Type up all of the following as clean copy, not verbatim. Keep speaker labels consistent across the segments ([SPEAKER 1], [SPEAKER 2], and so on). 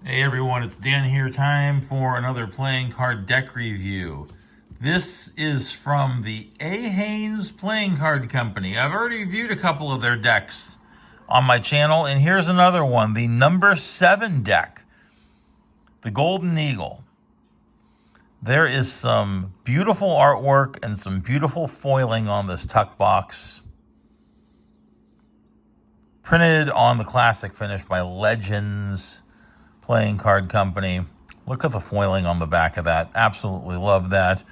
[SPEAKER 1] Hey everyone, it's Dan here. Time for another playing card deck review. This is from the a.haines playing card company. I've already reviewed a couple of their decks on my channel, and here's another one, the No.7 deck, the Golden Eagle. There is some beautiful artwork and some beautiful foiling on this tuck box. Printed on the classic finish by Legends Playing Card Company. Look at the foiling on the back of that. Absolutely love that.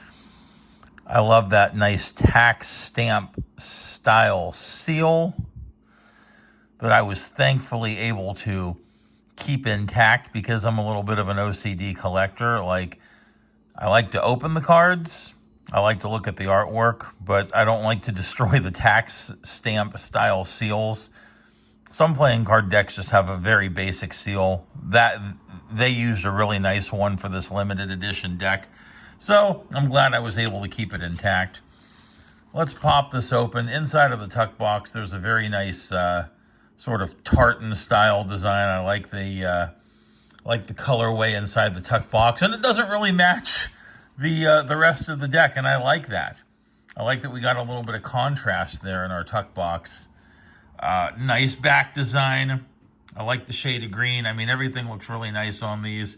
[SPEAKER 1] I love that nice tax stamp style seal that I was thankfully able to keep intact because I'm a little bit of an OCD collector. Like, I like to open the cards, I like to look at the artwork, but I don't like to destroy the tax stamp style seals. Some playing card decks just have a very basic seal. That they used a really nice one for this limited edition deck. So I'm glad I was able to keep it intact. Let's pop this open. Inside of the tuck box, there's a very nice sort of tartan style design. I like the colorway inside the tuck box, and it doesn't really match the rest of the deck, and I like that. I like that we got a little bit of contrast there in our tuck box. Nice back design. I like the shade of green. I mean, everything looks really nice on these.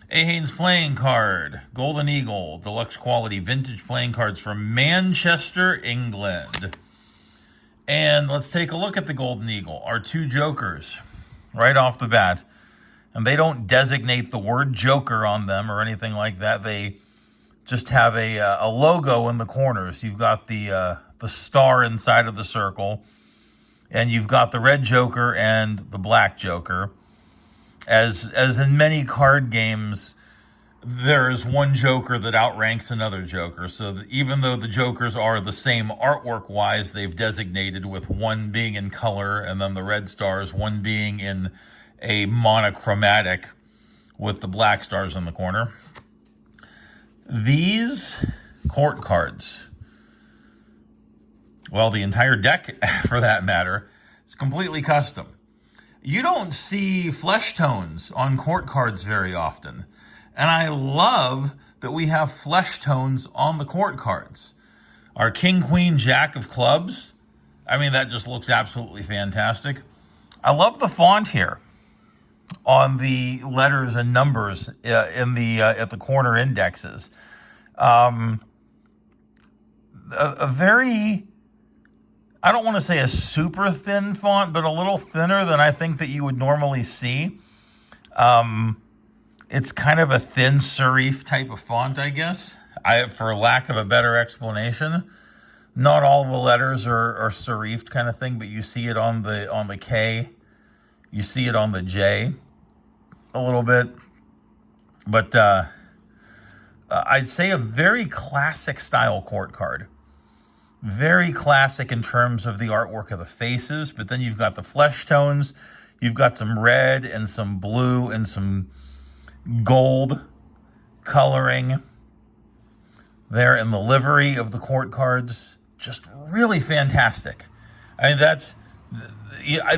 [SPEAKER 1] a.haines playing card, Golden Eagle, deluxe quality vintage playing cards from Manchester, England. And let's take a look at the Golden Eagle. Our two jokers right off the bat. And they don't designate the word Joker on them or anything like that. They just have a logo in the corners. You've got the star inside of the circle. And you've got the red Joker and the black Joker. As in many card games, there is one Joker that outranks another Joker. So even though the Jokers are the same artwork-wise, they've designated with one being in color and then the red stars, one being in a monochromatic with the black stars in the corner. These court cards, well, the entire deck, for that matter, is completely custom. You don't see flesh tones on court cards very often. And I love that we have flesh tones on the court cards. Our King, Queen, Jack of clubs, I mean, that just looks absolutely fantastic. I love the font here on the letters and numbers in the at the corner indexes. A very, I don't want to say a super thin font, but a little thinner than I think that you would normally see. It's kind of a thin serif type of font, I guess, for lack of a better explanation. Not all the letters are serifed kind of thing, but you see it on the K, you see it on the J a little bit. But I'd say a very classic style court card. Very classic in terms of the artwork of the faces, but then you've got the flesh tones, you've got some red and some blue and some gold coloring there in the livery of the court cards. Just really fantastic. I mean,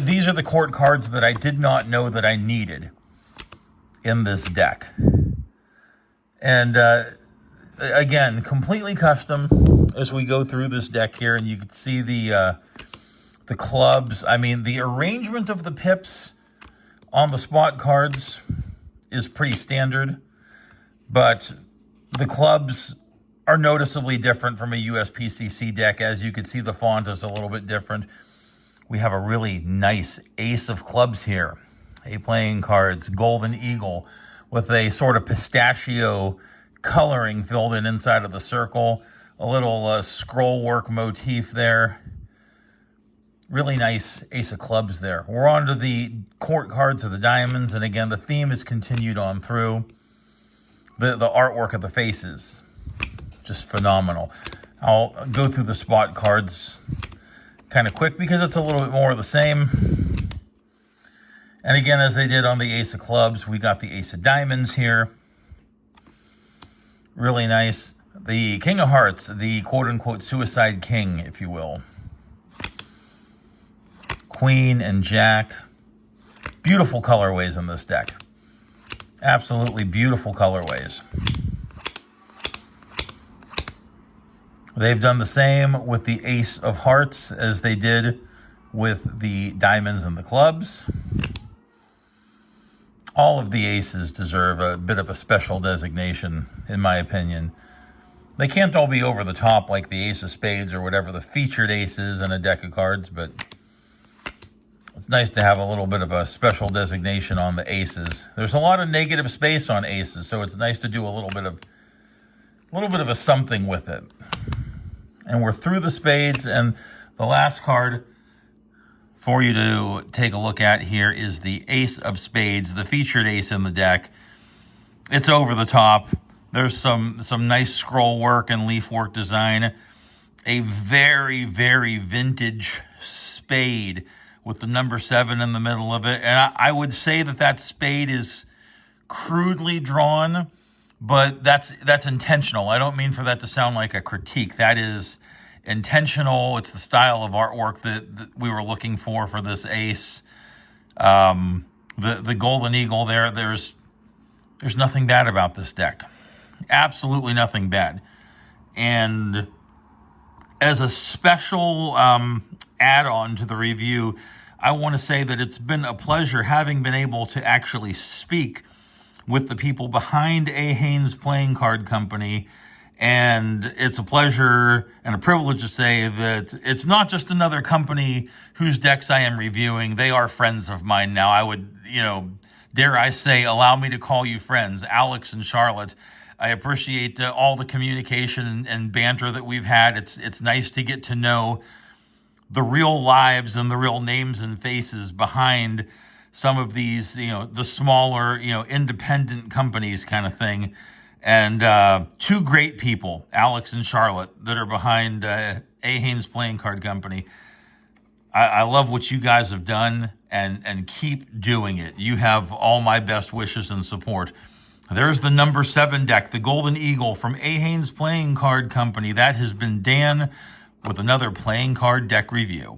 [SPEAKER 1] these are the court cards that I did not know that I needed in this deck. And again, completely custom as we go through this deck here, and you can see the clubs. I mean, the arrangement of the pips on the spot cards is pretty standard, but the clubs are noticeably different from a LPCC deck. As you can see, the font is a little bit different. We have a really nice ace of clubs here. A playing cards, Golden Eagle, with a sort of pistachio coloring filled in inside of the circle. A little scroll work motif there. Really nice ace of clubs there. We're on to the court cards of the diamonds. And again, the theme is continued on through. The artwork of the faces, just phenomenal. I'll go through the spot cards kind of quick because it's a little bit more of the same. And again, as they did on the ace of clubs, we got the ace of diamonds here. Really nice. The King of Hearts, the quote-unquote suicide king, if you will. Queen and Jack. Beautiful colorways in this deck. Absolutely beautiful colorways. They've done the same with the Ace of Hearts as they did with the diamonds and the clubs. All of the aces deserve a bit of a special designation, in my opinion. They can't all be over the top like the Ace of Spades or whatever the featured ace is in a deck of cards, but it's nice to have a little bit of a special designation on the aces. There's a lot of negative space on aces, so it's nice to do a little bit of a something with it. And we're through the spades, and the last card for you to take a look at here is the Ace of Spades, the featured ace in the deck. It's over the top. There's some nice scroll work and leaf work design. A very, very vintage spade with the number 7 in the middle of it. And I would say that spade is crudely drawn, but that's intentional. I don't mean for that to sound like a critique. That is intentional. It's the style of artwork that we were looking for this ace. The golden eagle there's nothing bad about this deck. Absolutely nothing bad. And as a special add-on to the review, I want to say that it's been a pleasure having been able to actually speak with the people behind a.haines Playing Card Company. And it's a pleasure and a privilege to say that it's not just another company whose decks I am reviewing. They are friends of mine now. I would, dare I say, allow me to call you friends, Alex and Charlotte. I appreciate all the communication and banter that we've had. It's nice to get to know the real lives and the real names and faces behind some of these, the smaller, independent companies kind of thing. And two great people, Alex and Charlotte, that are behind a.haines Playing Card Company. I love what you guys have done, and keep doing it. You have all my best wishes and support. There's the number 7 deck, the Golden Eagle from a.haines Playing Card Company. That has been Dan with another playing card deck review.